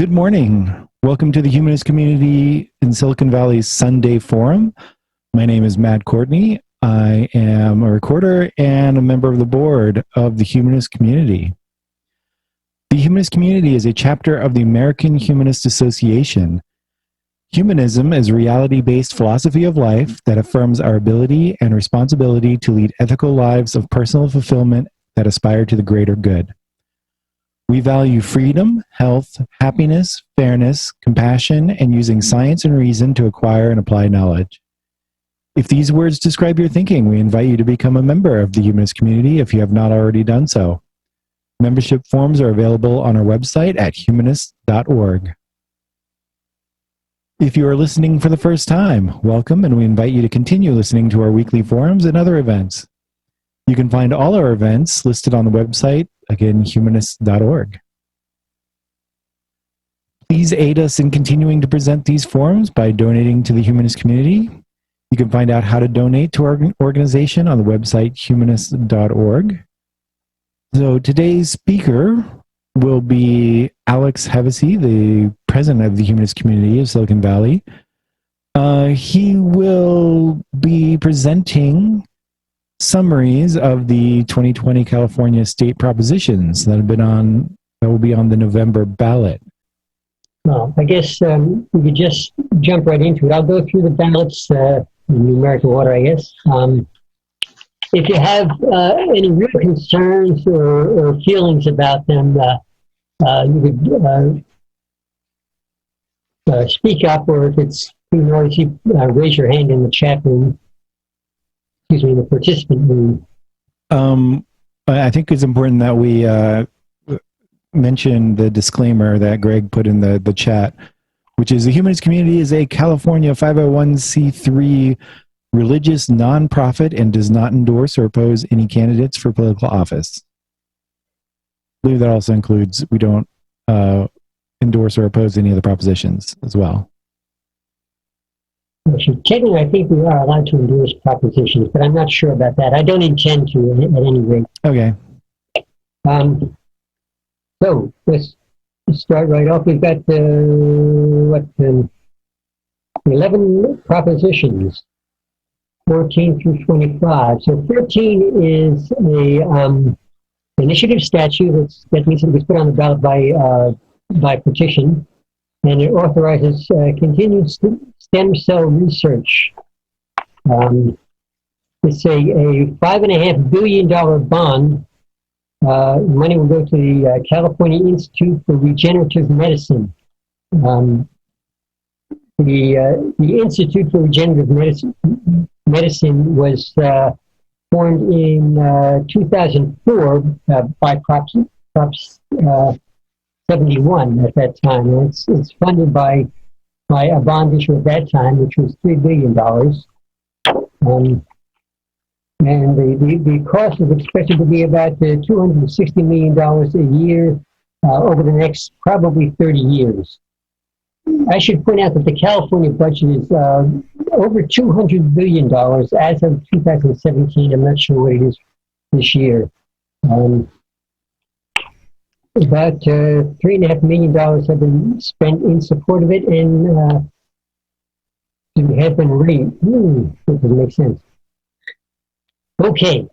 Good morning. Welcome to the Humanist Community in Silicon Valley's Sunday Forum. My name is Matt Courtney. I am a recorder and a member of the board of the Humanist Community. The Humanist Community is a chapter of the American Humanist Association. Humanism is a reality-based philosophy of life that affirms our ability and responsibility to lead ethical lives of personal fulfillment that aspire to the greater good. We value freedom, health, happiness, fairness, compassion, and using science and reason to acquire and apply knowledge. If these words describe your thinking, we invite you to become a member of the Humanist Community if you have not already done so. Membership forms are available on our website at humanist.org. If you are listening for the first time, welcome, and we invite you to continue listening to our weekly forums and other events. You can find all our events listed on the website, again, humanist.org. Please aid us in continuing to present these forums by donating to the Humanist Community. You can find out how to donate to our organization on the website, humanist.org. So today's speaker will be Alex Havasy, the president of the Humanist Community of Silicon Valley. He will be presenting summaries of the 2020 California state propositions that will be on the November ballot. Well, I guess we could just jump right into it. I'll go through the ballots in numerical order, I guess. If you have any real concerns or feelings about them, you could speak up, or if it's too noisy, raise your hand in the chat room. Excuse me, the participant room. I think it's important that we mention the disclaimer that Greg put in the chat, which is the Humanist Community is a California 501c3 religious nonprofit and does not endorse or oppose any candidates for political office. I believe that also includes we don't endorse or oppose any of the propositions as well. Technically, I think we are allowed to endorse propositions, but I'm not sure about that. I don't intend to at any rate. Okay. So let's start right off. We've got 11 propositions, 14 through 25. So 13 is a initiative statute that means it was put on the ballot by petition, and it authorizes continued stem cell research. It's a $5.5 billion bond. Money will go to the California Institute for Regenerative Medicine. The Institute for Regenerative Medicine was formed in 2004 by Prop 71 at that time. And it's funded by a bond issue at that time, which was $3 billion. And the cost is expected to be about $260 million a year over the next probably 30 years. I should point out that the California budget is over $200 billion as of 2017. I'm not sure what it is this year. About $3.5 million have been spent in support of it, and it has been really, that doesn't make sense. Okay.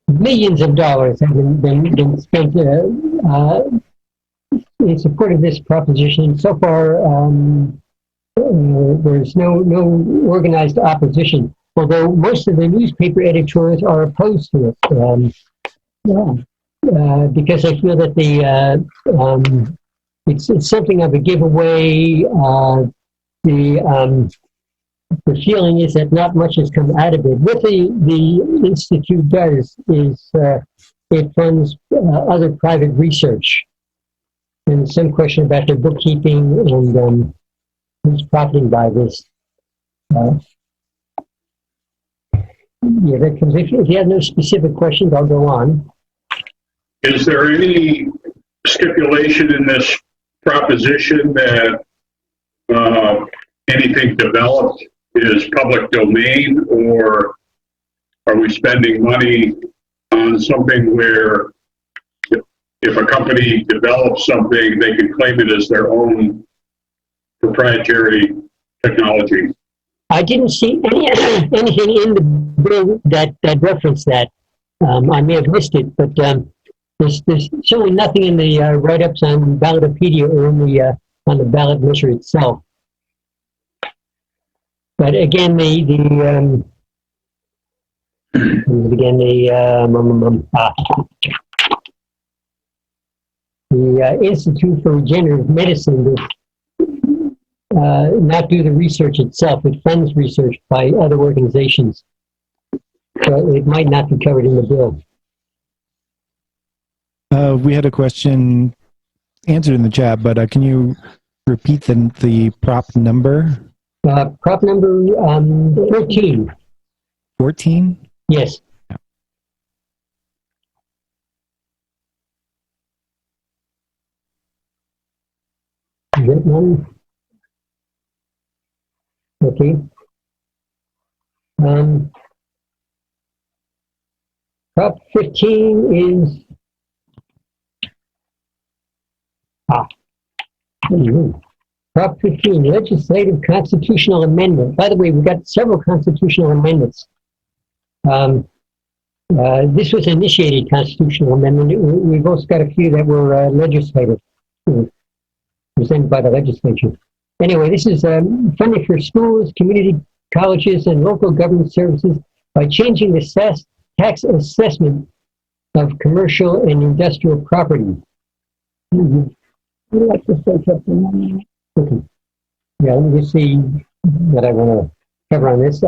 Millions of dollars have been spent in support of this proposition. So far, there's no organized opposition, although most of the newspaper editors are opposed to it. Because I feel that it's something of a giveaway. The feeling is that not much has come out of it. What the Institute does is it funds other private research. And some question about their bookkeeping and who's profiting by this. That comes. If you have no specific questions, I'll go on. Is there any stipulation in this proposition that anything developed is public domain, or are we spending money on something where if a company develops something, they can claim it as their own proprietary technology. I didn't see anything in the bill that referenced that. I may have missed it, but there's certainly nothing in the write-ups on Ballotopedia or in the on the ballot measure itself. But again, the Institute for Regenerative Medicine does not do the research itself. It funds research by other organizations. So it might not be covered in the bill. We had a question answered in the chat, but can you repeat the prop number? Prop number 14. 14? Yes. Is that one? Okay. Prop 15 is Prop 15, legislative constitutional amendment. By the way, we've got several constitutional amendments. This was initiated constitutional amendment. We've also got a few that were legislative, presented by the legislature. Anyway, this is funding for schools, community colleges, and local government services by changing the tax assessment of commercial and industrial property. Would you like to say something on that? Okay. Yeah, let me just see what I want to cover on this.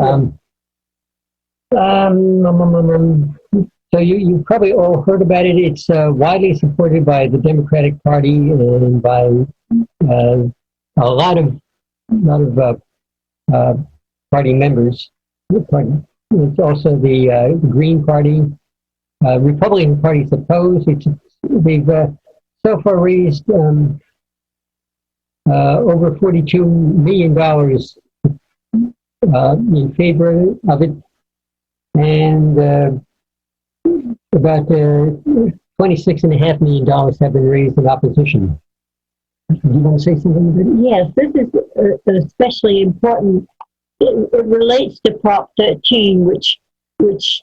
So you've probably all heard about it. It's widely supported by the Democratic Party and by a lot of party members. It's also the Green Party. Republican Party is opposed. They've so far raised over $42 million in favor of it, and about $26.5 million have been raised in opposition. Do you want to say something about it? Yes, this is especially important. It relates to Prop 13, which was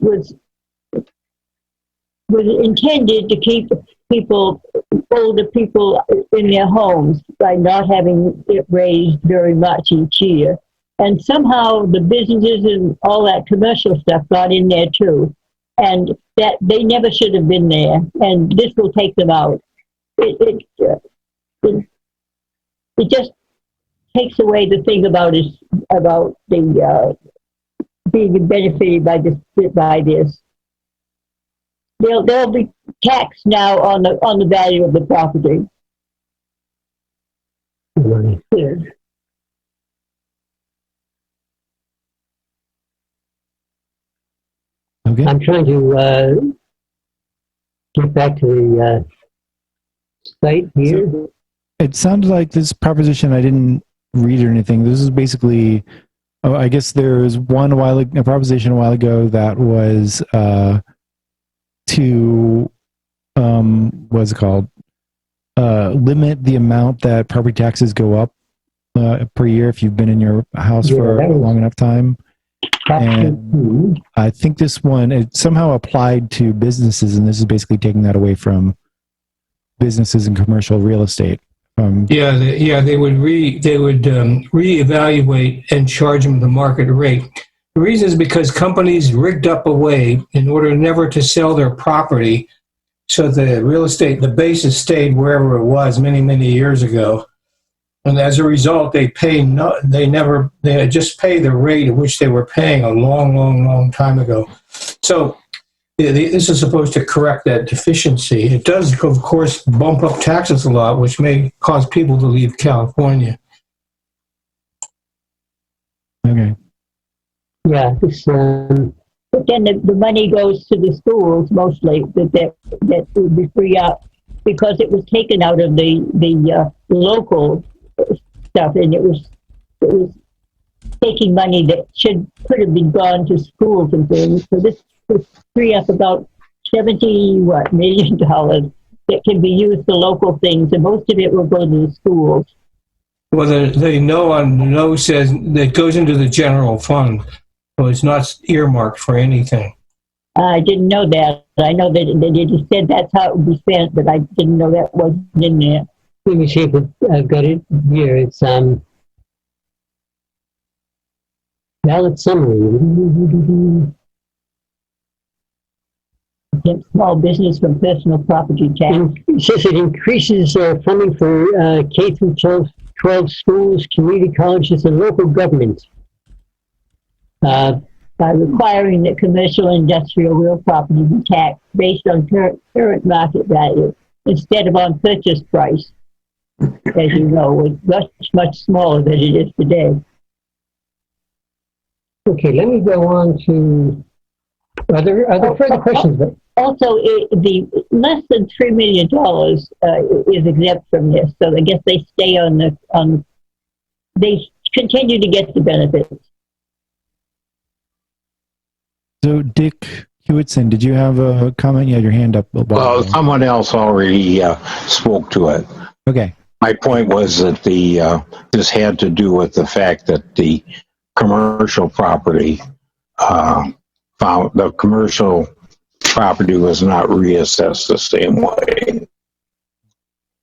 intended to keep older people in their homes by not having it raised very much each year. And somehow the businesses and all that commercial stuff got in there too. And that they never should have been there. And this will take them out. It just takes away the thing about the being benefited by this. They'll be taxed now on the value of the property. Right. Yes. Okay. I'm trying to get back to the site here. So, it sounded like this proposition, I didn't read or anything. This is basically, I guess there was a proposition a while ago that was to what's it called? Limit the amount that property taxes go up per year if you've been in your house for a long enough time. And I think this one, it somehow applied to businesses, and this is basically taking that away from businesses and commercial real estate. They would reevaluate and charge them the market rate. The reason is because companies rigged up a way in order never to sell their property, so the real estate, the basis stayed wherever it was many years ago, and as a result, they just pay the rate at which they were paying a long time ago. So this is supposed to correct that deficiency. It does, of course, bump up taxes a lot, which may cause people to leave California. Okay. Yeah, this, But then the money goes to the schools mostly that would be free up because it was taken out of the local stuff, and it was taking money that could have been gone to schools and things. So this would free up about $70 million that can be used for local things, and most of it will go to the schools. Well, the no on no says that goes into the general fund, so it's not earmarked for anything. I didn't know that. I know that they just said that's how it would be spent, but I didn't know that wasn't in there. Let me see if I've got it here. It's ballot summary. Exempt small business from personal property tax. It says it increases funding for K through 12 schools, community colleges, and local governments. By requiring that commercial and industrial real property be taxed based on current market value instead of on purchase price. As you know, it's much smaller than it is today. Okay, let me go on to other further questions. Also, the less than $3 million is exempt from this, so I guess they stay they continue to get the benefits. So, Dick Hewitson, did you have a comment? You had your hand up. Well, someone else already spoke to it. Okay. My point was that this had to do with the fact that the commercial property the commercial property was not reassessed the same way.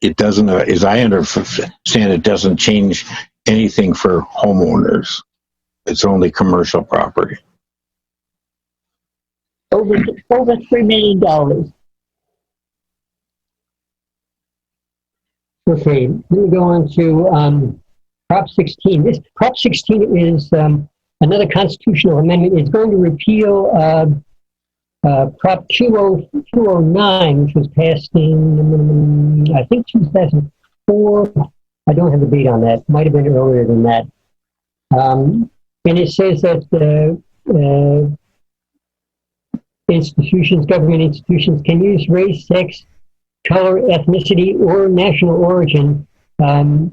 It doesn't, as I understand, it doesn't change anything for homeowners. It's only commercial property. Over $3 million. Okay, let me go on to Prop 16. This Prop 16 is another constitutional amendment. It's going to repeal Prop 209, which was passed in, I think, 2004. I don't have the date on that. Might have been earlier than that. And it says that government institutions can use race, sex, color, ethnicity, or national origin to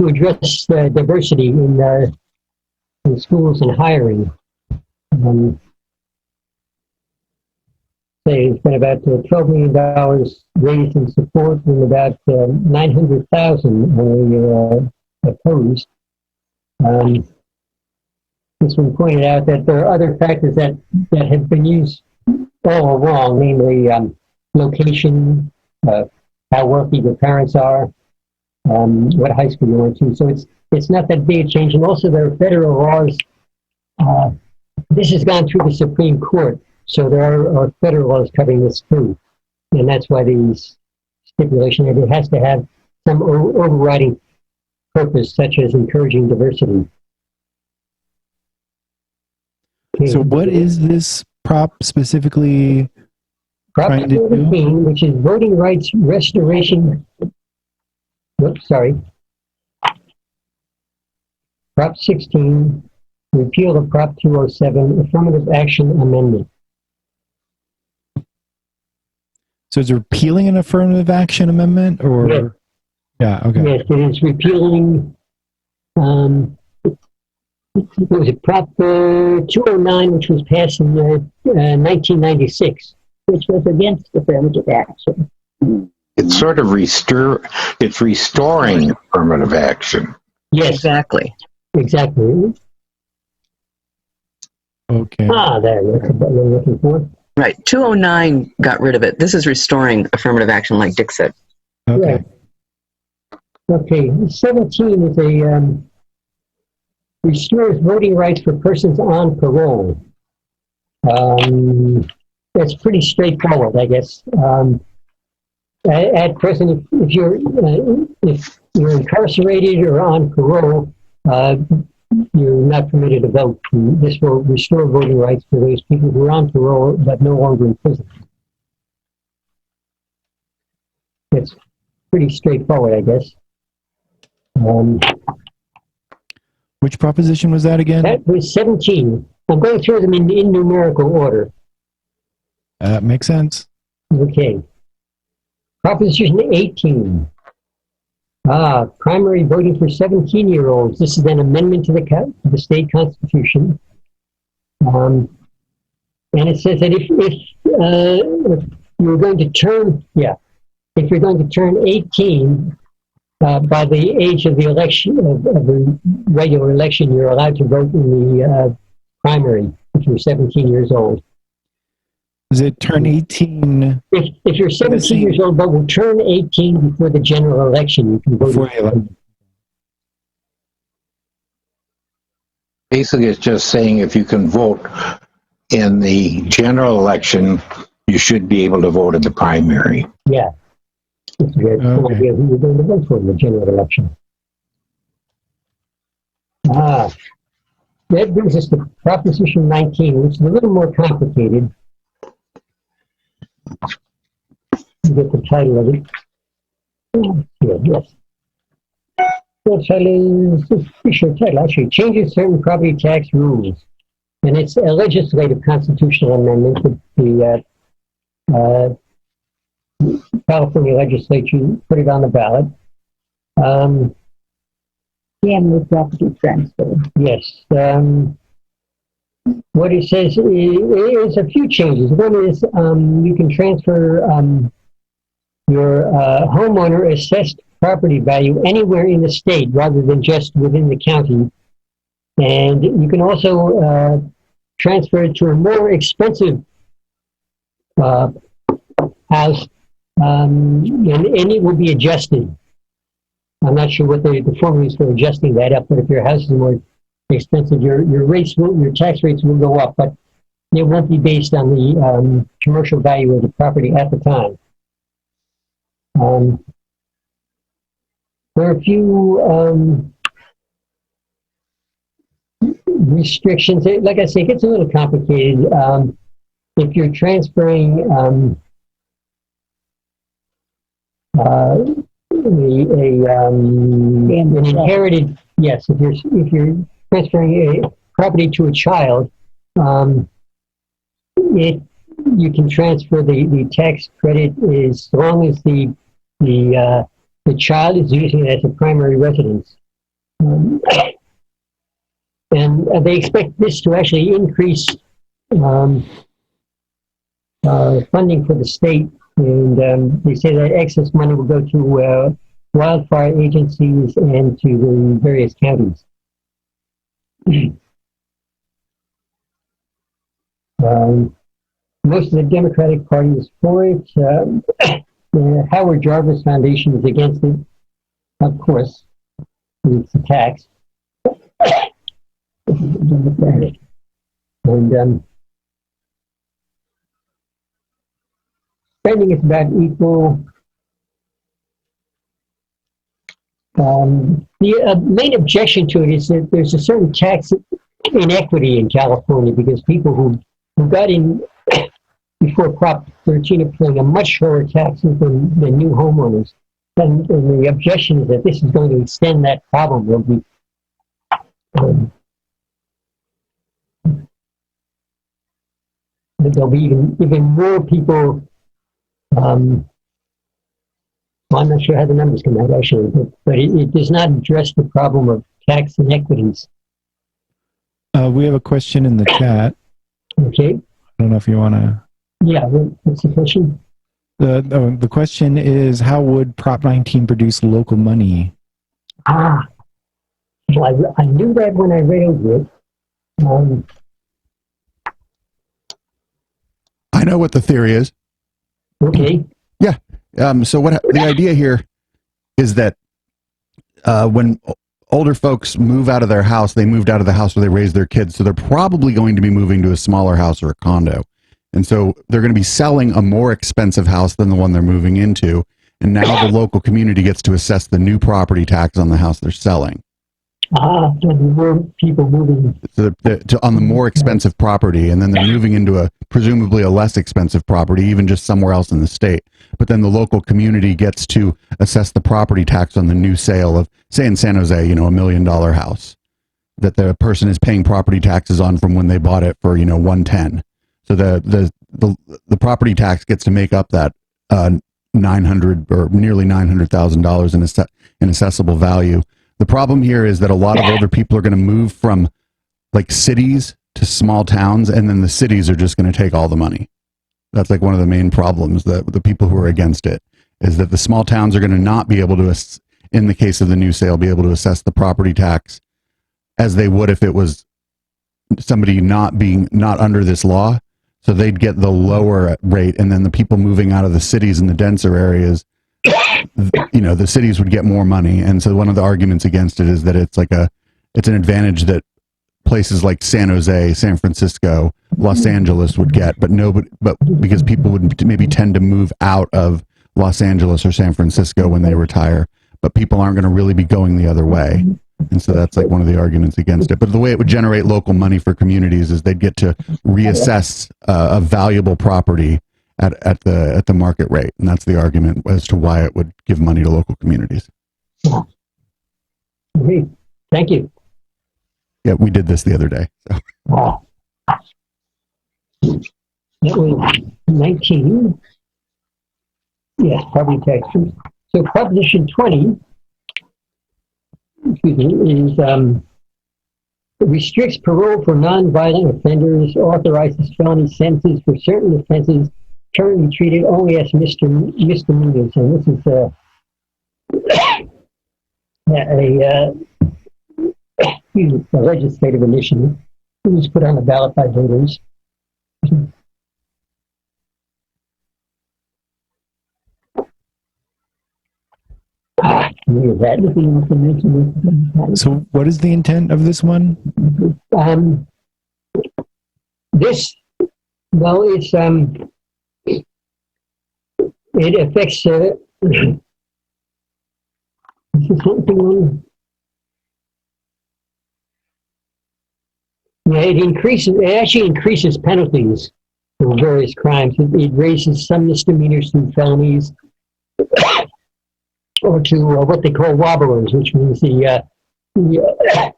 address diversity in schools and hiring. It's been about $12 million raised in support and about 900,000 opposed. It's been pointed out that there are other factors that have been used all along, namely location, how wealthy the parents are, what high school you went to. So it's not that big a change. And also there are federal laws. This has gone through the Supreme Court, so there are federal laws covering this too. And that's why these stipulation that it has to have some overriding purpose, such as encouraging diversity. Okay. So what is this prop specifically Prop trying to do? 17, which is voting rights restoration. Oops, sorry. Prop 16, repeal of Prop 207, affirmative action amendment. So is it repealing an affirmative action amendment, or? Yes. Yeah, okay. Yes, it is repealing, what was it, Prop 209, which was passed in 1996. Which was against affirmative action. It's sort of it's restoring affirmative action. Yes, Exactly. exactly. Okay. That's what we're looking for. Right. 209 got rid of it. This is restoring affirmative action, like Dick said. Okay. Right. Okay, 17 is a restores voting rights for persons on parole. That's pretty straightforward, I guess. At present, if you're incarcerated or on parole, you're not permitted to vote. This will restore voting rights for those people who are on parole but no longer in prison. It's pretty straightforward, I guess. Which proposition was that again? That was 17. I'm going through them in numerical order. Makes sense. Okay. Proposition 18. Primary voting for 17-year-olds. This is an amendment to the state constitution. And it says that if you're going to turn, if you're going to turn 18 by the age of the election, of the regular election, you're allowed to vote in the primary if you're 17 years old. Does it turn 18 If you're 17 years old but will turn 18 before the general election, you can vote. before the election? Basically, it's just saying if you can vote in the general election, you should be able to vote in the primary. Yeah. It's a good idea who you're going to vote for in the general election. That brings us to Proposition 19, which is a little more complicated. You get the title of it. Here, yes. The title is a pretty short title, actually. Changes certain property tax rules. And it's a legislative constitutional amendment that the California legislature put it on the ballot. Family property transfer. Yes. What it says is a few changes. One is you can transfer your homeowner assessed property value anywhere in the state rather than just within the county. And you can also transfer it to a more expensive house, and it will be adjusted. I'm not sure what the formula is for adjusting that up, but if your house is more expensive, your tax rates will go up, but it won't be based on the commercial value of the property at the time. There are a few restrictions. Like I say, it gets a little complicated. If you're transferring an inherited, yes, if you're transferring a property to a child, you can transfer the tax credit as long as the child is using it as a primary residence. And they expect this to actually increase funding for the state, and they say that excess money will go to wildfire agencies and to the various counties. Most of the Democratic Party is for it. The Howard Jarvis Foundation is against it, of course. It's a tax. And spending is about equal. The main objection to it is that there's a certain tax inequity in California because people who got in before Prop 13 are paying a much lower taxes than new homeowners. And the objection is that this is going to extend that problem. There'll be even more people. I'm not sure how the numbers come out actually, but it does not address the problem of tax inequities. We have a question in the chat. Okay. I don't know if you want to. Yeah, what's the question? The question is, how would Prop 19 produce local money? Well, I knew that when I read over it. I know what the theory is. Okay. Yeah. So what the idea here is that when older folks move out of their house, they moved out of the house where they raised their kids, so they're probably going to be moving to a smaller house or a condo. And so they're going to be selling a more expensive house than the one they're moving into. And now the local community gets to assess the new property tax on the house they're selling. More people moving. On the more expensive property, and then they're moving into presumably a less expensive property, even just somewhere else in the state. But then the local community gets to assess the property tax on the new sale of, say in San Jose, $1 million house that the person is paying property taxes on from when they bought it for, $110,000. So the property tax gets to make up that $900,000 or nearly $900,000 in assessable value. The problem here is that a lot of older people are going to move from like cities to small towns, and then the cities are just going to take all the money. That's like one of the main problems that the people who are against it is that the small towns are going to not be able to, in the case of the new sale, be able to assess the property tax as they would if it was somebody not under this law. So they'd get the lower rate, and then the people moving out of the cities and the denser areas, the cities would get more money. And so one of the arguments against it is that it's an advantage that places like San Jose, San Francisco, Los Angeles would get, but because people would maybe tend to move out of Los Angeles or San Francisco when they retire, but people aren't going to really be going the other way. And so that's like one of the arguments against it. But the way it would generate local money for communities is they'd get to reassess a valuable property at the market rate. And that's the argument as to why it would give money to local communities. Great. Thank you. Yeah, we did this the other day. So. That was 19. Yes, property taxes. So Proposition 20, is restricts parole for non-violent offenders, authorizes felony sentences for certain offenses currently treated only as misdemeanors. And this is a legislative initiative. It was put on the ballot by voters. So what is the intent of this one? It affects it actually increases penalties for various crimes. It raises some misdemeanors to felonies, or to what they call wobblers, which means the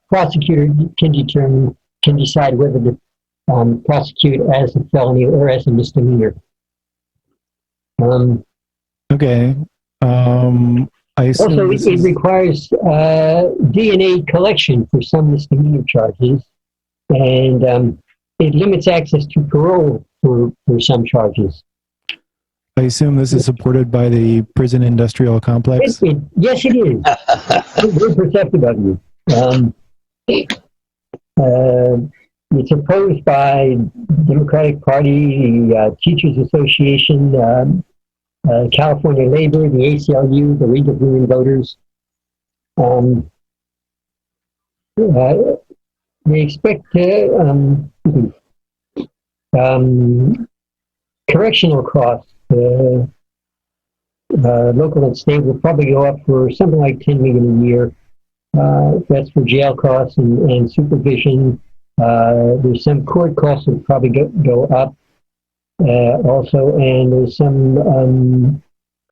prosecutor can decide whether to prosecute as a felony or as a misdemeanor. Okay. I assume also, it requires DNA collection for some misdemeanor charges, and it limits access to parole for some charges. I assume this is supported by the prison industrial complex? Yes, it is. We're protective of you. It's opposed by Democratic Party, the Teachers Association, California Labor, the ACLU, the League of Women Voters. They expect correctional costs, local and state, will probably go up for something like $10 million a year. That's for jail costs and supervision. There's some court costs that will probably go up also, and there's some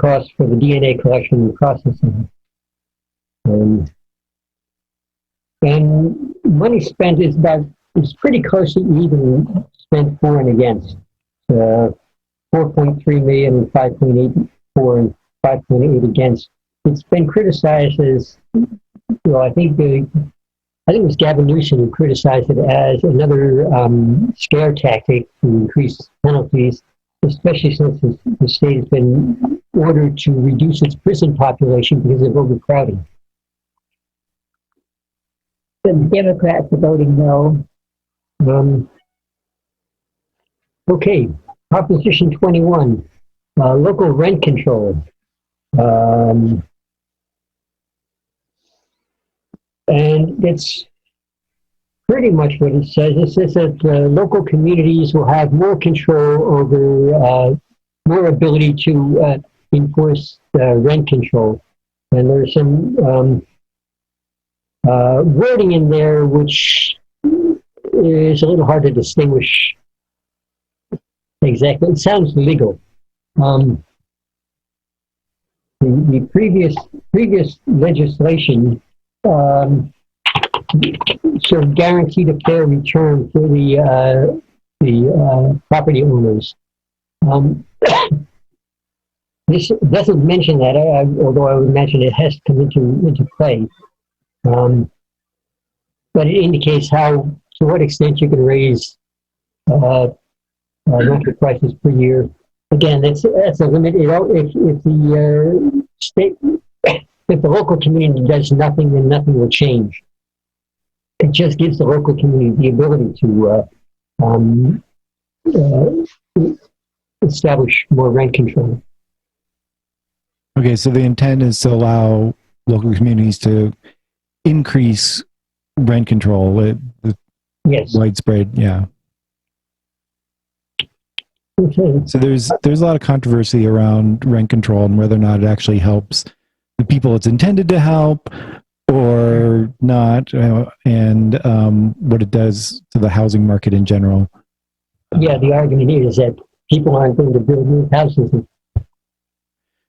costs for the DNA collection and processing. And money spent is pretty close to even spent for and against. 4.3 million and 5.8 for and 5.8 against. It's been criticized as, I think it was Gavin Newsom who criticized it as another scare tactic to increase penalties, especially since the state has been ordered to reduce its prison population because of overcrowding. The Democrats are voting no. Okay, Proposition 21, local rent control. And it's pretty much what it says. It says that local communities will have more control over, more ability to enforce rent control. And there's some wording in there which is a little hard to distinguish exactly. It sounds legal. The previous legislation sort of guaranteed a fair return for the property owners. This doesn't mention that, although I would imagine it has to come into play. But it indicates to what extent you can raise rental prices per year. Again, that's a limit. If the state, if the local community does nothing, then nothing will change. It just gives the local community the ability to establish more rent control. Okay, so the intent is to allow local communities to increase rent control. Yes. Widespread, yeah. Okay. So there's a lot of controversy around rent control and whether or not it actually helps the people it's intended to help or not, and what it does to the housing market in general. Yeah, the argument is that people aren't going to build new houses.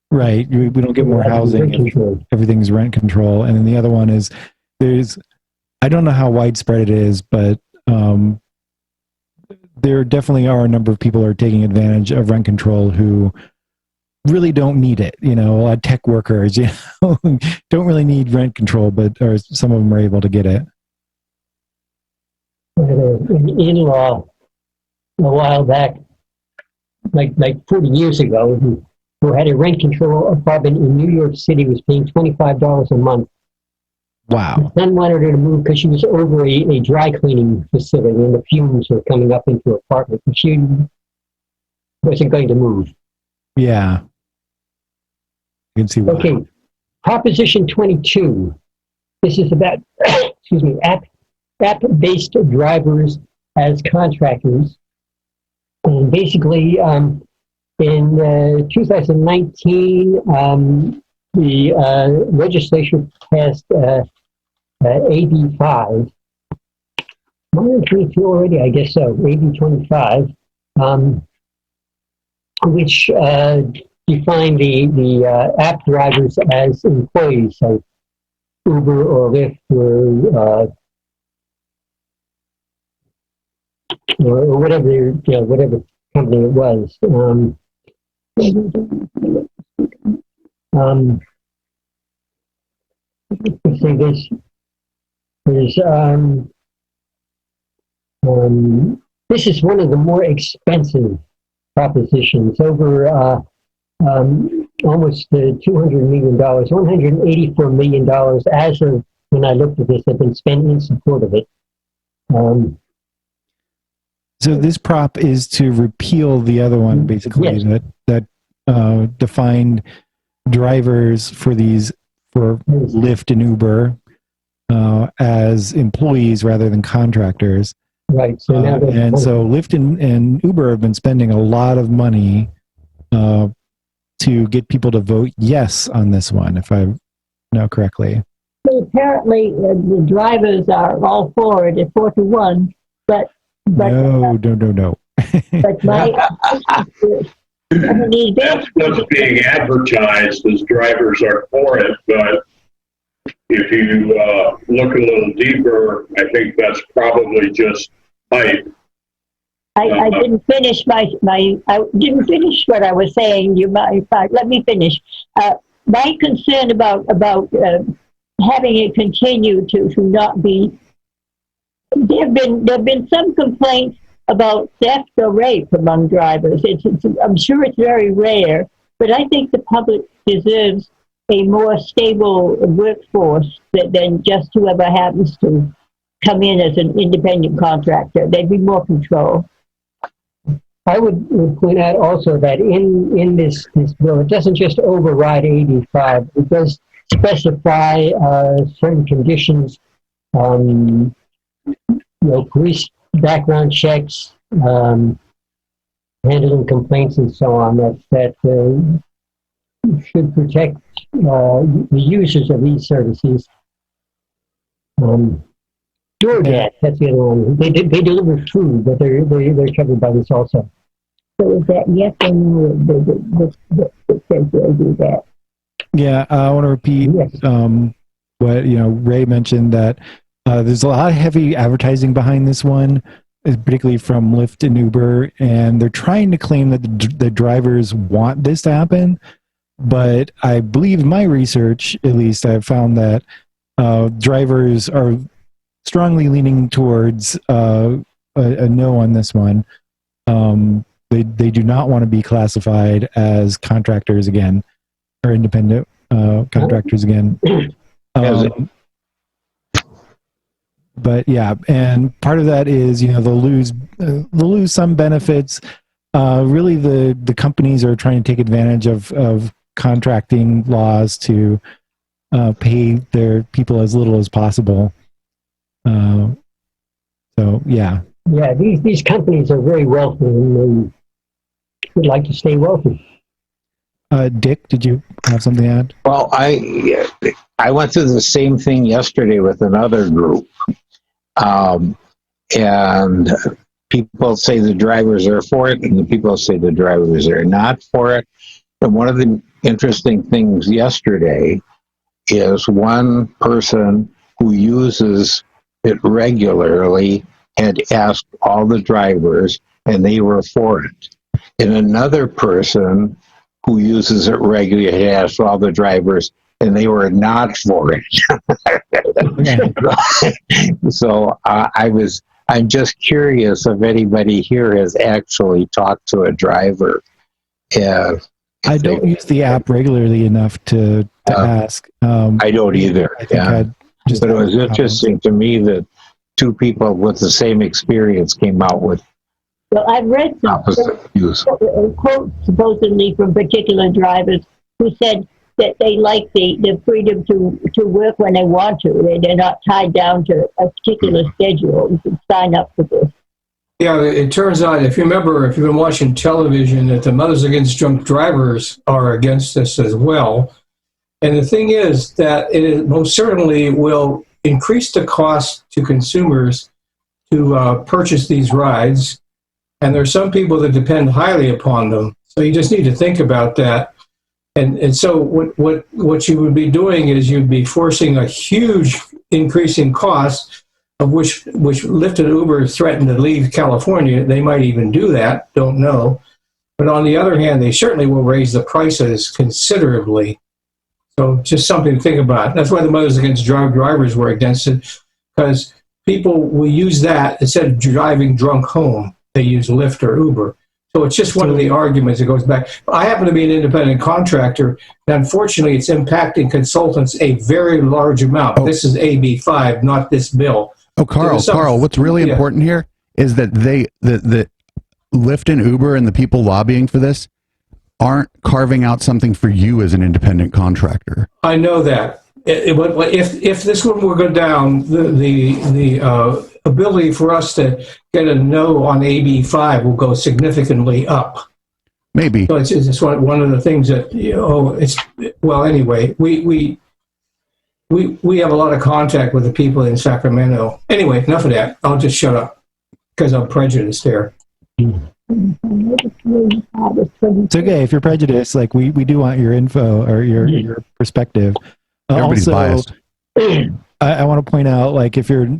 Right. We don't get more housing if everything's rent control. And then the other one is I don't know how widespread it is, but there definitely are a number of people who are taking advantage of rent control who really don't need it. A lot of tech workers, don't really need rent control, but some of them are able to get it. An in-law a while back, like 40 years ago, who had a rent control apartment in New York City, was paying $25 a month. Wow. Then wanted her to move because she was over a dry cleaning facility and the fumes were coming up into her apartment. And she wasn't going to move. Yeah. You can see why. Okay. Proposition 22. This is about, app-based drivers as contractors. And basically, in 2019, the legislature passed AB 5. Mine 22 already, I guess so. AB 25, which defined the app drivers as employees, so Uber or Lyft or whatever whatever company it was. Let's say this is one of the more expensive propositions, over almost $200 million, $184 million as of when I looked at this, have been spent in support of it. So this prop is to repeal the other one, basically, yes, that defined drivers for Lyft and Uber as employees rather than contractors. Right. So now so Lyft and Uber have been spending a lot of money to get people to vote yes on this one, if I know correctly. So apparently the drivers are all for it at 4-1, but That's no. But what's being advertised as drivers are for it, but if you look a little deeper, I think that's probably just hype. I didn't finish I didn't finish what I was saying. Let me finish. My concern about having it continue to not be. There've been some complaints about theft or rape among drivers. I'm sure it's very rare, but I think the public deserves a more stable workforce than just whoever happens to come in as an independent contractor. There'd be more control. I would point out also that in this bill, it doesn't just override AB 5. It does specify certain conditions, police background checks, handling complaints, and so on. That should protect the users of these services. DoorDash, that's the other one. They deliver food, but they're covered by this also. So is that yes or no? That says they'll do that. Yeah, I want to repeat what Ray mentioned, that there's a lot of heavy advertising behind this one, particularly from Lyft and Uber, and they're trying to claim that the drivers want this to happen. But I believe in my research, at least, I've found that drivers are strongly leaning towards a no on this one. they do not want to be classified as contractors again, or independent contractors again. But yeah, and part of that is, you know, they'll lose some benefits. Really, the companies are trying to take advantage of contracting laws to pay their people as little as possible. So yeah. Yeah, these companies are very wealthy and they would like to stay wealthy. Dick, did you have something to add? Well, I went through the same thing yesterday with another group. And people say the drivers are for it, and the people say the drivers are not for it. And one of the interesting things yesterday is one person who uses it regularly had asked all the drivers, and they were for it. And another person who uses it regularly had asked all the drivers, and they were not for it. So I'm just curious if anybody here has actually talked to a driver. I don't use the app regularly enough to ask. I don't either. But it was interesting to me that two people with the same experience came out with Well, I've read some opposite views. quotes supposedly from particular drivers who said that they like the freedom to work when they want to. They're not tied down to a particular schedule. You can sign up for this. Yeah, it turns out, if you remember, if you've been watching television, that the Mothers Against Drunk Drivers are against this as well. And the thing is that it most certainly will increase the cost to consumers to purchase these rides. And there are some people that depend highly upon them. So you just need to think about that. And so what you would be doing is you'd be forcing a huge increase in cost, of which Lyft and Uber threatened to leave California. They might even do that, don't know. But on the other hand, they certainly will raise the prices considerably. So just something to think about. That's why the Mothers Against Drunk Drivers were against it, because people will use that instead of driving drunk home. They use Lyft or Uber. So it's just one of the arguments that goes back. I happen to be an independent contractor, and unfortunately it's impacting consultants a very large amount. This is AB 5, not this bill. Oh, Carl, what's really important here is that the Lyft and Uber and the people lobbying for this aren't carving out something for you as an independent contractor. I know that. If this one were go down, the ability for us to get a no on AB 5 will go significantly up. Maybe. So it's just one of the things that, anyway, we have a lot of contact with the people in Sacramento. Anyway, enough of that. I'll just shut up because I'm prejudiced there. It's okay if you're prejudiced. Like we do want your info or your perspective. Everybody's also, biased. I want to point out, like, if you're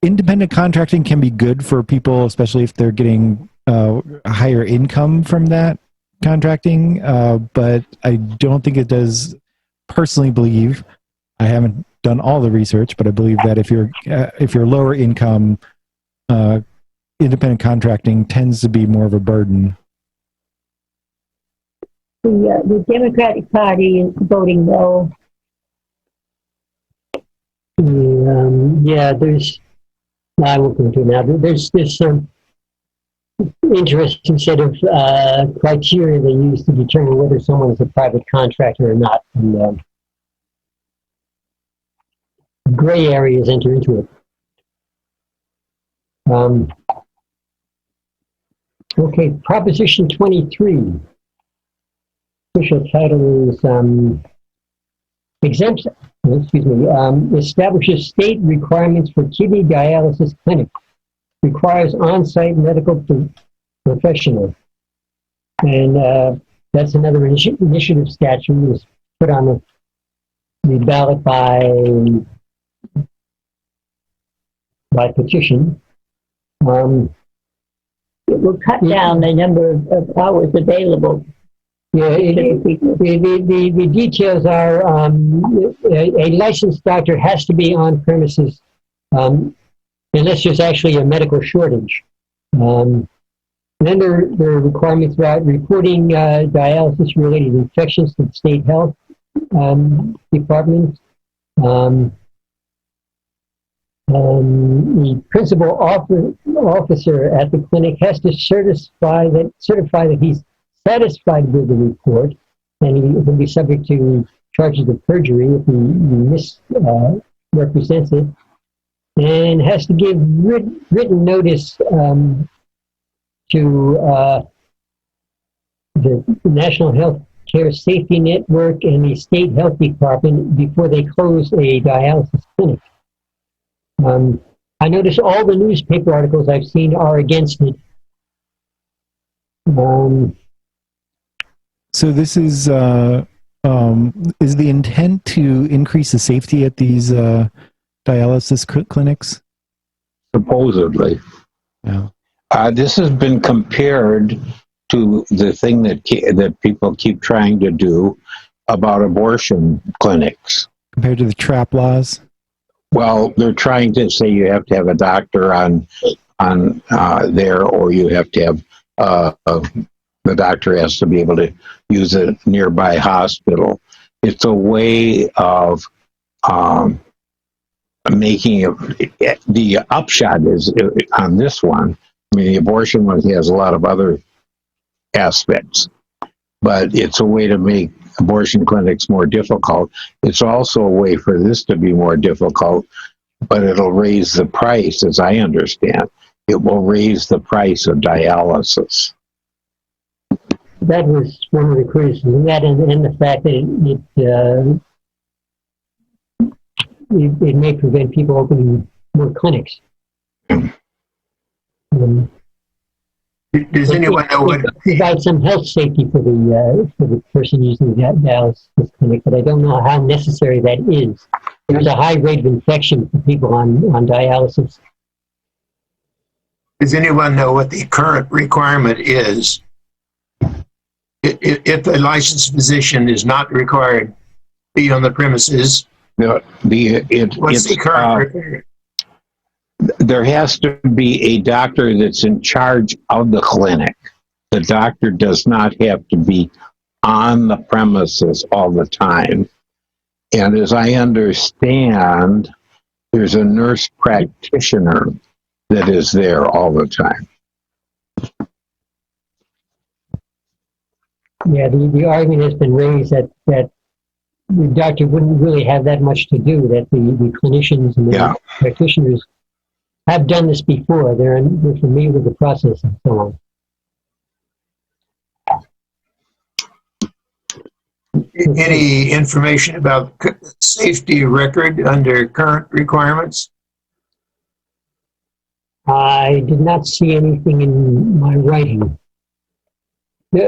independent contracting can be good for people, especially if they're getting a higher income from that contracting. But I don't think it does. Personally, believe, I haven't done all the research, but I believe that if you're lower income, independent contracting tends to be more of a burden. The Democratic Party is voting no. I won't go into it now. There's some interesting set of criteria they use to determine whether someone is a private contractor or not. And gray areas enter into it. Okay, Proposition 23. Official title is establishes state requirements for kidney dialysis clinic. Requires on-site medical professional. And that's another initiative statute was put on the ballot by petition. It will cut down the number of hours available. Yeah, the details are a licensed doctor has to be on premises unless there's actually a medical shortage. then there are requirements about reporting dialysis-related infections to the state health department. The principal officer at the clinic has to certify that he's satisfied with the report, and he will be subject to charges of perjury if he misrepresents it, and has to give written notice to the National Health Care Safety Network and the State Health Department before they close a dialysis clinic. I notice all the newspaper articles I've seen are against it. So this is the intent to increase the safety at these dialysis clinics? Supposedly. Yeah. This has been compared to the thing that people keep trying to do about abortion clinics. Compared to the trap laws? Well, they're trying to say you have to have a doctor on there, or you have to have the doctor has to be able to use a nearby hospital. It's a way of making it. The upshot is on this one. I mean, the abortion one has a lot of other aspects, but it's a way to make abortion clinics more difficult. It's also a way for this to be more difficult, but it'll raise the price, as I understand. It will raise the price of dialysis. That was one of the criticisms, that and the fact that it may prevent people opening more clinics. Does anyone know what? Provide some health safety for the person using the dialysis clinic, but I don't know how necessary that is. There's a high rate of infection for people on dialysis. Does anyone know what the current requirement is? If a licensed physician is not required to be on the premises, what's the current requirement? There has to be a doctor that's in charge of the clinic. The doctor does not have to be on the premises all the time. And as I understand, there's a nurse practitioner that is there all the time. Yeah, the argument has been raised that the doctor wouldn't really have that much to do, that the clinicians and the practitioners have done this before. They're familiar with the process and so on. Any information about safety record under current requirements? I did not see anything in my writing,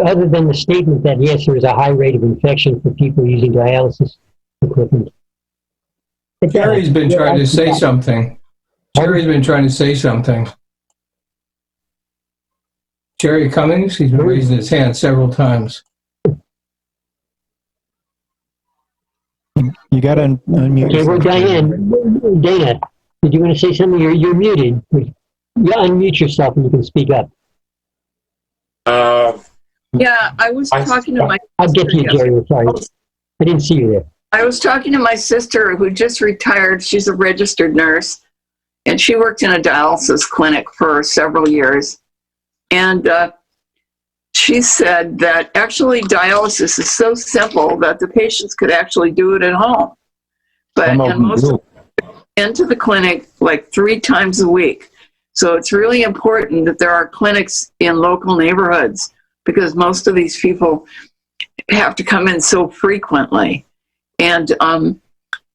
other than the statement that, yes, there is a high rate of infection for people using dialysis equipment. Jerry's been trying to say something. Jerry's been trying to say something. Jerry Cummings, he's been raising his hand several times. You got to unmute. Okay, well, Dana, did you want to say something? You're muted. You unmute yourself and you can speak up. Yeah, I was talking to my sister. I'll get to you, Jerry. I'm sorry. I didn't see you there. I was talking to my sister who just retired. She's a registered nurse, and she worked in a dialysis clinic for several years. And she said that actually dialysis is so simple that the patients could actually do it at home. But most of them into the clinic like 3 times a week. So it's really important that there are clinics in local neighborhoods, because most of these people have to come in so frequently. And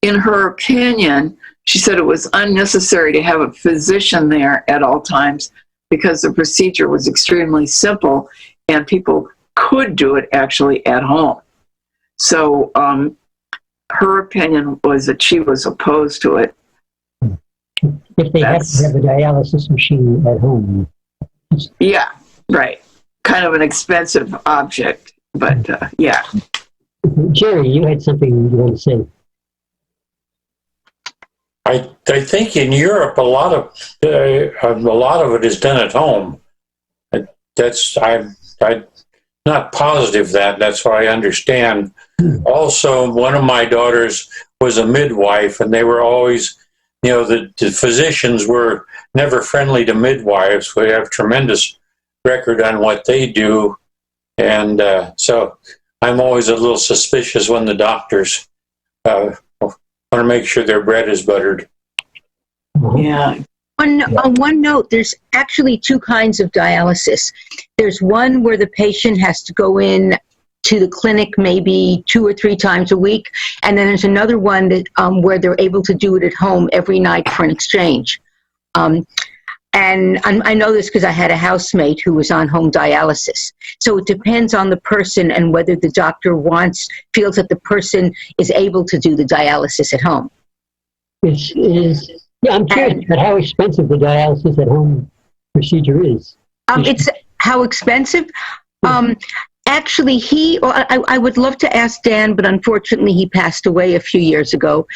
in her opinion, she said it was unnecessary to have a physician there at all times because the procedure was extremely simple and people could do it actually at home. So her opinion was that she was opposed to it. If they have to have a dialysis machine at home. Yeah, right. Kind of an expensive object, but yeah. Jerry, you had something you want to say. I think in Europe a lot of it is done at home. I'm not positive that's what I understand. Also, one of my daughters was a midwife, and they were always, the physicians were never friendly to midwives. We have tremendous record on what they do, and so I'm always a little suspicious when the doctors want to make sure their bread is buttered. Yeah. On one note, there's actually two kinds of dialysis. There's one where the patient has to go in to the clinic maybe 2 or 3 times a week, and then there's another one that where they're able to do it at home every night for an exchange. And I know this because I had a housemate who was on home dialysis. So it depends on the person and whether the doctor feels that the person is able to do the dialysis at home. I'm curious about how expensive the dialysis at home procedure is. It's how expensive? Actually, I would love to ask Dan, but unfortunately he passed away a few years ago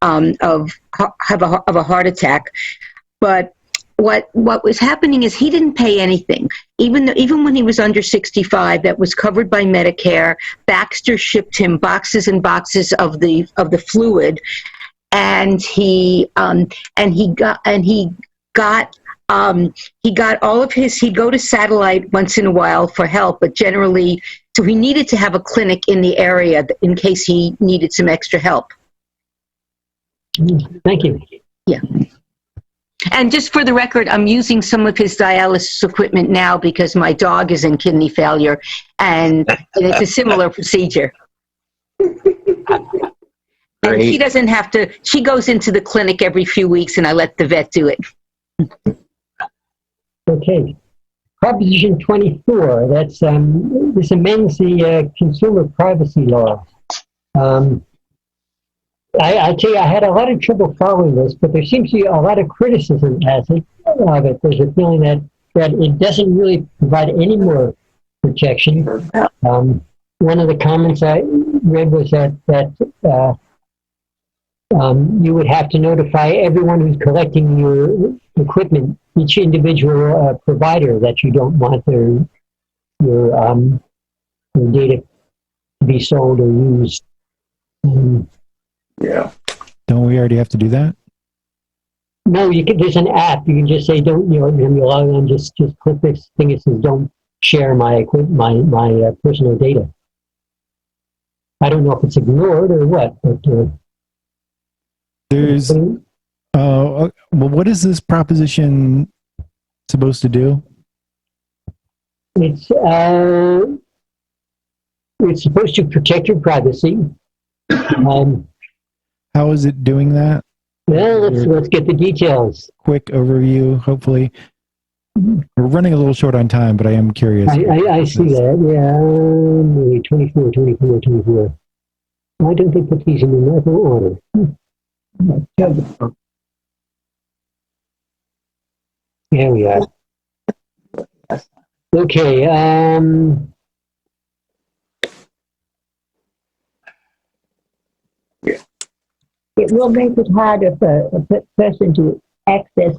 of a heart attack. But what was happening is he didn't pay anything. Even when he was under 65, that was covered by Medicare. Baxter shipped him boxes and boxes of the fluid, and he got all of his. He'd go to Satellite once in a while for help, but generally, so he needed to have a clinic in the area in case he needed some extra help. Thank you. Yeah. And just for the record, I'm using some of his dialysis equipment now because my dog is in kidney failure, and it's a similar procedure. And she doesn't have to. She goes into the clinic every few weeks, and I let the vet do it. Okay. Proposition 24, this amends the consumer privacy law. I tell you, I had a lot of trouble following this, but there seems to be a lot of criticism of it. There's a feeling that it doesn't really provide any more protection. One of the comments I read was that you would have to notify everyone who's collecting your equipment, each individual provider, that you don't want your data to be sold or used. Yeah. Don't we already have to do that? No, there's an app. You can just say, don't, you log on, just click this thing. It says, don't share my personal data. I don't know if it's ignored or what, but there's, well, what is this proposition supposed to do? It's supposed to protect your privacy. How is it doing that? Well, let's get the details. Quick overview, hopefully. We're running a little short on time, but I am curious. I see that, yeah. 24. Why don't they put these in numerical order? Here we are. Okay, It will make it harder for a person to access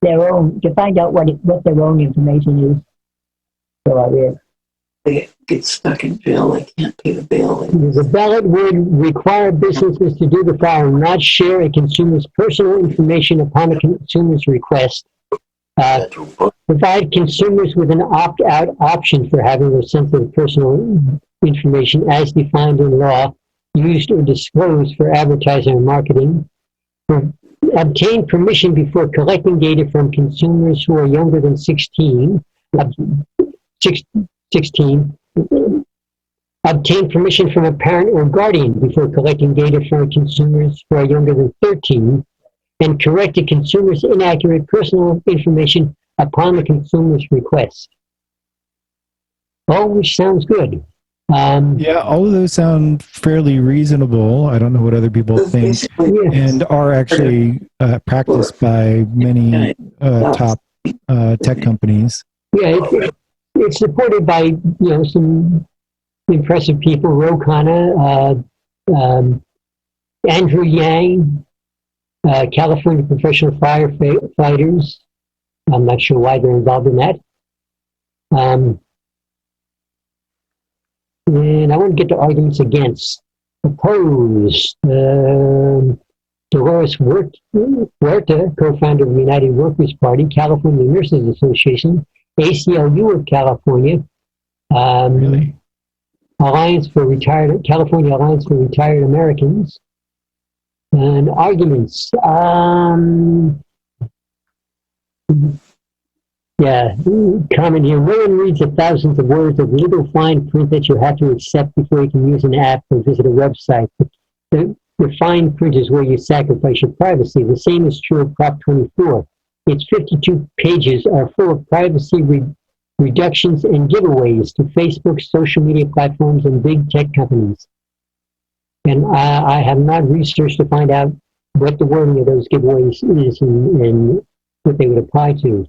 to find out what their own information is. So I read. They get stuck in jail. They can't pay the bill. The ballot would require businesses to do the following: not share a consumer's personal information upon a consumer's request. Provide consumers with an opt-out option for having their sensitive personal information as defined in law used or disclosed for advertising or marketing. Obtain permission before collecting data from consumers who are younger than 16. Obtain permission from a parent or guardian before collecting data from consumers who are younger than 13. And correct a consumer's inaccurate personal information upon the consumer's request. All which sounds good. Yeah, all of those sound fairly reasonable. I don't know what other people think, and are actually practiced by many top tech companies. Yeah, it's supported by some impressive people: Ro Khanna, Andrew Yang, California Professional Firefighters. I'm not sure why they're involved in that. And I want to get to arguments against. Opposed. Dolores Huerta, co-founder of the United Workers Party, California Nurses Association, ACLU of California, Really? California Alliance for Retired Americans, and arguments. Comment here. No one reads the thousands of words of legal fine print that you have to accept before you can use an app or visit a website. The fine print is where you sacrifice your privacy. The same is true of Prop 24. Its 52 pages are full of privacy reductions and giveaways to Facebook, social media platforms, and big tech companies. And I have not researched to find out what the wording of those giveaways is and what they would apply to.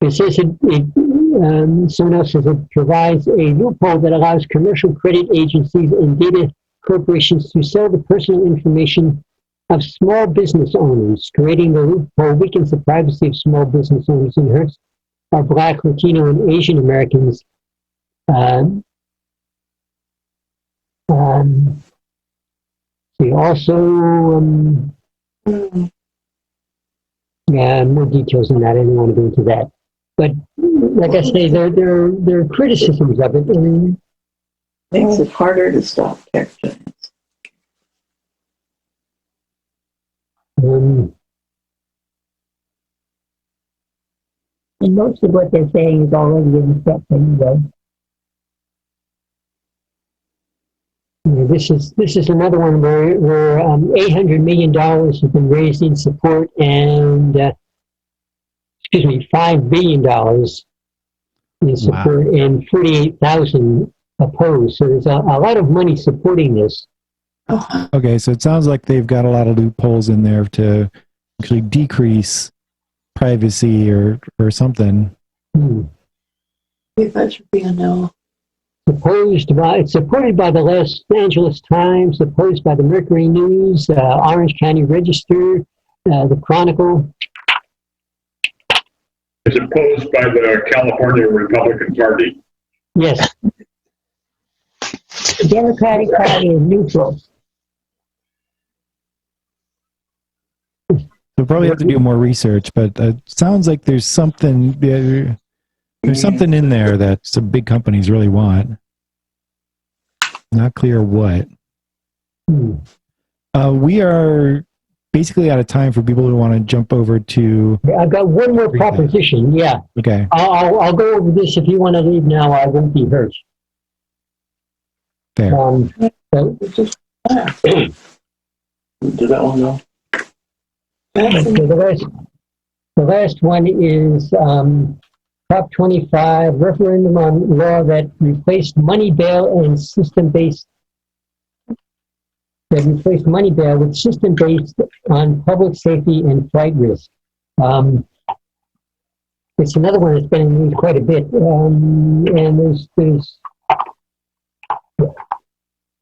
It says someone else says it provides a loophole that allows commercial credit agencies and data corporations to sell the personal information of small business owners. Creating the loophole weakens the privacy of small business owners and hurts our Black, Latino, and Asian Americans. More details on that. I don't want to go into that. But like I say, there are criticisms of it. And, makes it harder to stop tech giants. And most of what they're saying is already in effect anyway. This is another one where $800 million has been raised in support, and $5 billion in support, and 48,000 opposed. So there's a lot of money supporting this. Okay, so it sounds like they've got a lot of loopholes in there to actually decrease privacy or something. That should be a no. It's supported by the Los Angeles Times, opposed by the Mercury News, Orange County Register, the Chronicle. It's opposed by the California Republican Party. Yes. The Democratic Party is neutral. We'll probably have to do more research, but it sounds like there's something in there that some big companies really want. Not clear what. We are basically out of time for people who want to jump over to. I've got one more proposition. Yeah. Okay. I'll go over this. If you want to leave now, I won't be hurt. Fair. Do that one now. The last one is Prop 25, referendum on law that replaced money bail and system-based, with system-based on public safety and flight risk. It's another one that's been in the news quite a bit, and there's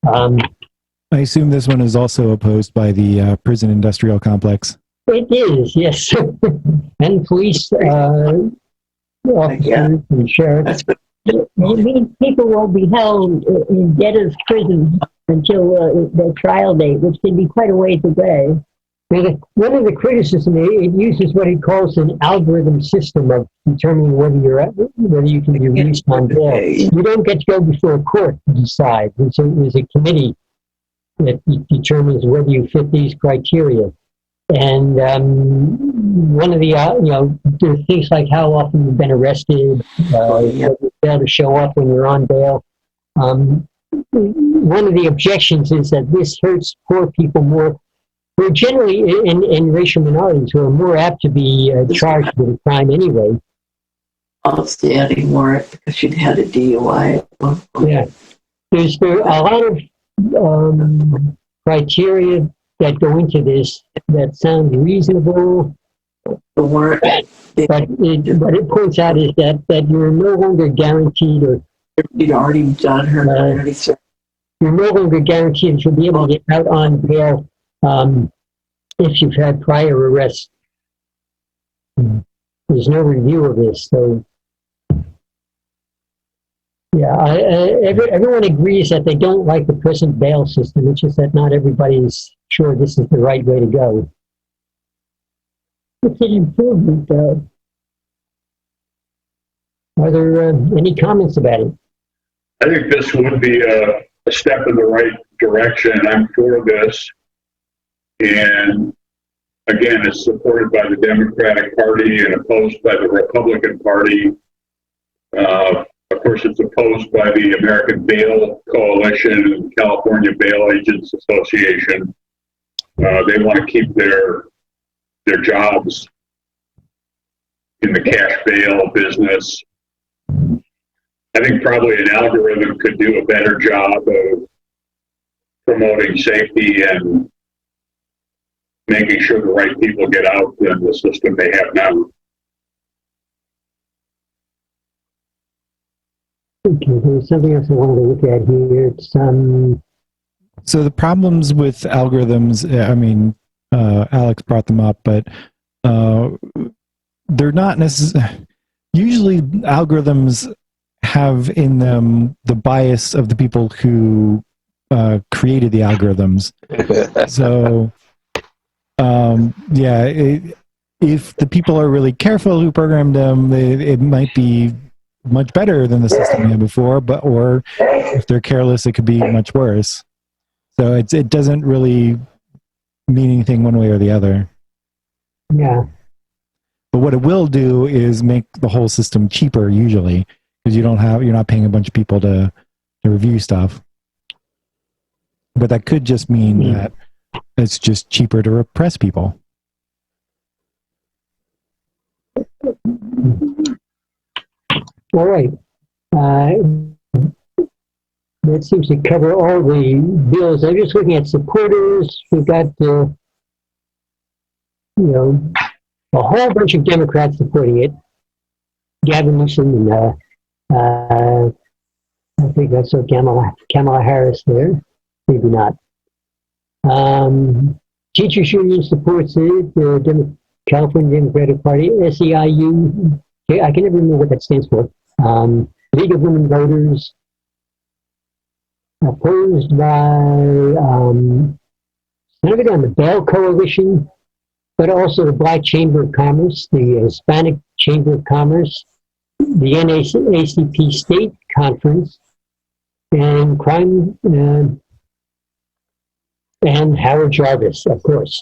I assume this one is also opposed by the prison industrial complex. It is, yes, and police officers and sheriffs. It means people will be held in debtor's prison until their trial date, which can be quite a ways away. One of the criticisms, it uses what it calls an algorithm system of determining whether you can be released on bail. You don't get to go before a court to decide. There's a committee that determines whether you fit these criteria. And one of the, there are things like how often you've been arrested, whether you fail to show up when you're on bail. One of the objections is that this hurts poor people more, who are generally in racial minorities, who are more apt to be charged with a crime anyway. Outstanding warrant because she'd had a DUI. Yeah. There's a lot of criteria that go into this that sound reasonable. The warrant. But it points out is that you're no longer guaranteed, or you'd already done her. You're no longer guaranteed that you'll be able to get out on bail if you've had prior arrests. There's no review of this, so Yeah, everyone agrees that they don't like the present bail system. It's just that not everybody's sure this is the right way to go. It's an improvement, though. Are there any comments about it? I think this would be a step in the right direction. I'm for this. And again, it's supported by the Democratic Party and opposed by the Republican Party. Of course, it's opposed by the American Bail Coalition and California Bail Agents Association. They want to keep their jobs in the cash bail business. I think probably an algorithm could do a better job of promoting safety and making sure the right people get out than the system they have now. Okay, there's something else I wanted to look at here. It's So the problems with algorithms, I mean, Alex brought them up, but they're not necessarily. Usually, algorithms have in them the bias of the people who created the algorithms. So, if the people are really careful who programmed them, it might be much better than the system we had before, or if they're careless, it could be much worse. So it doesn't really mean anything one way or the other. yeah. But what it will do is make the whole system cheaper usually, because you're not paying a bunch of people to review stuff. But that could just mean that it's just cheaper to repress people. All right. That seems to cover all the bills. I'm just looking at supporters. We've got, a whole bunch of Democrats supporting it. Gavin Newsom and I think that's Kamala Harris there. Maybe not. Teachers Union supports it. The California Democratic Party, SEIU. I can never remember what that stands for. League of Women Voters. Opposed by Senator on the Bail Coalition, but also the Black Chamber of Commerce, the Hispanic Chamber of Commerce, the NAACP State Conference, and Crime, and Howard Jarvis, of course.